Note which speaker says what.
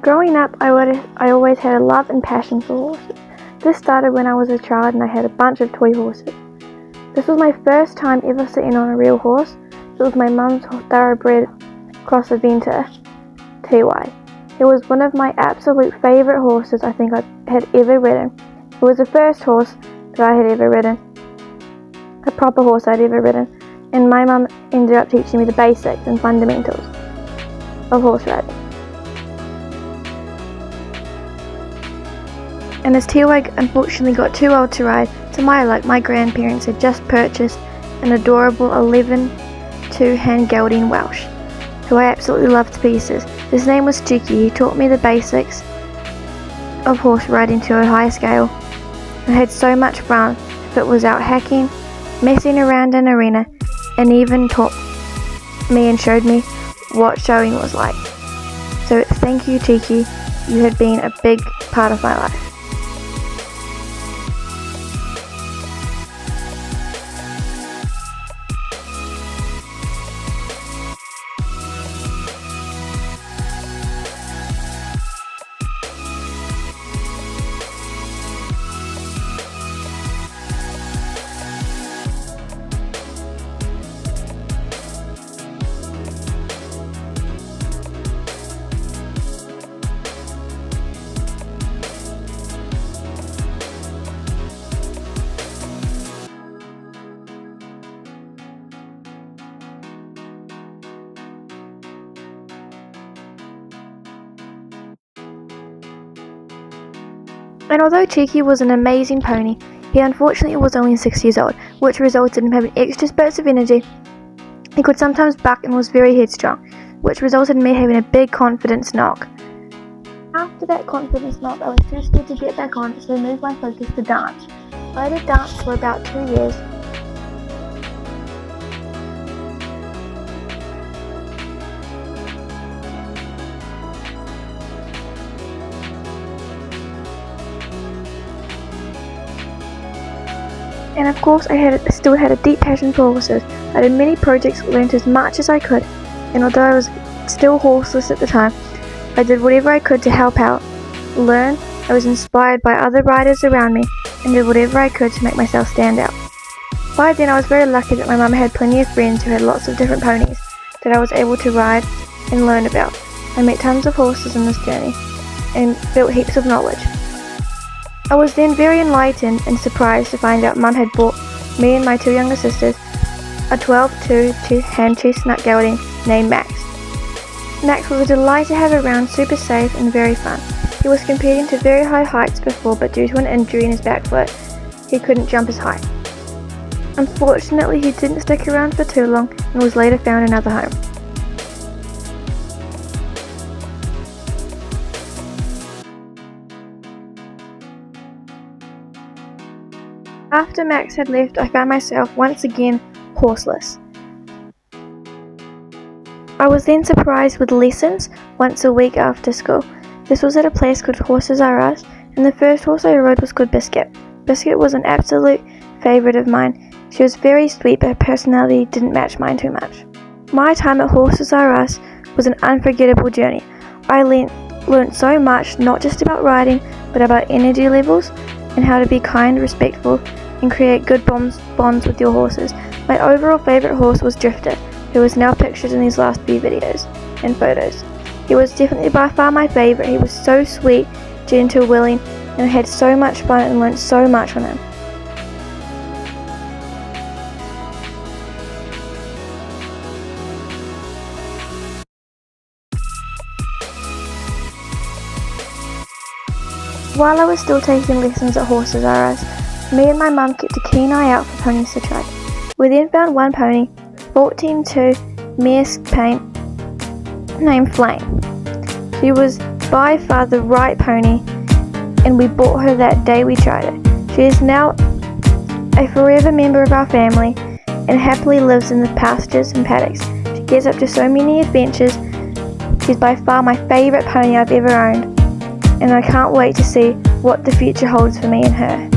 Speaker 1: Growing up, I always had a love and passion for horses. This started when I was a child and I had a bunch of toy horses. This was my first time ever sitting on a real horse. It was my mum's thoroughbred Cross Aventa TY. It was one of my absolute favourite horses I think I had ever ridden. It was the first horse that I had ever ridden, a proper horse I'd ever ridden, and my mum ended up teaching me the basics and fundamentals of horse riding. And as TY unfortunately got too old to ride, to my luck, my grandparents had just purchased an adorable 11-2 hand gelding Welsh, who I absolutely loved to pieces. His name was Cheeky. He taught me the basics of horse riding to a high scale. I had so much fun if it was out hacking, messing around in arena, and even taught me and showed me what showing was like. So thank you, Cheeky. You had been a big part of my life. And although Cheeky was an amazing pony, he unfortunately was only 6 years old, which resulted in him having extra spurts of energy. He could sometimes buck and was very headstrong, which resulted in me having a big confidence knock. After that confidence knock, I was too scared to get back on, so I moved my focus to dance. I did dance for about 2 years. And of course I still had a deep passion for horses. I did many projects, learned as much as I could, and although I was still horseless at the time, I did whatever I could to help out, learn. I was inspired by other riders around me, and did whatever I could to make myself stand out. By then I was very lucky that my mum had plenty of friends who had lots of different ponies that I was able to ride and learn about. I met tons of horses in this journey, and built heaps of knowledge. I was then very enlightened and surprised to find out Mum had bought me and my 2 younger sisters a 12-2 hand chestnut gelding named Max. Max was a delight to have around, super safe and very fun. He was competing to very high heights before, but due to an injury in his back foot, he couldn't jump as high. Unfortunately, he didn't stick around for too long and was later found another home. After Max had left, I found myself once again horseless. I was then surprised with lessons once a week after school. This was at a place called Horses R Us, and the first horse I rode was called Biscuit. Biscuit was an absolute favourite of mine. She was very sweet, but her personality didn't match mine too much. My time at Horses R Us was an unforgettable journey. I learnt so much, not just about riding, but about energy levels and how to be kind, respectful, and create good bonds with your horses. My overall favourite horse was Drifter, who is now pictured in these last few videos and photos. He was definitely by far my favourite. He was so sweet, gentle, willing, and I had so much fun and learnt so much from him. While I was still taking lessons at Horses R Us, me and my mum kept a keen eye out for ponies to try. We then found one pony, 14-2 mare paint, named Flame. She was by far the right pony, and we bought her that day we tried it. She is now a forever member of our family and happily lives in the pastures and paddocks. She gets up to so many adventures. She's by far my favourite pony I've ever owned, and I can't wait to see what the future holds for me and her.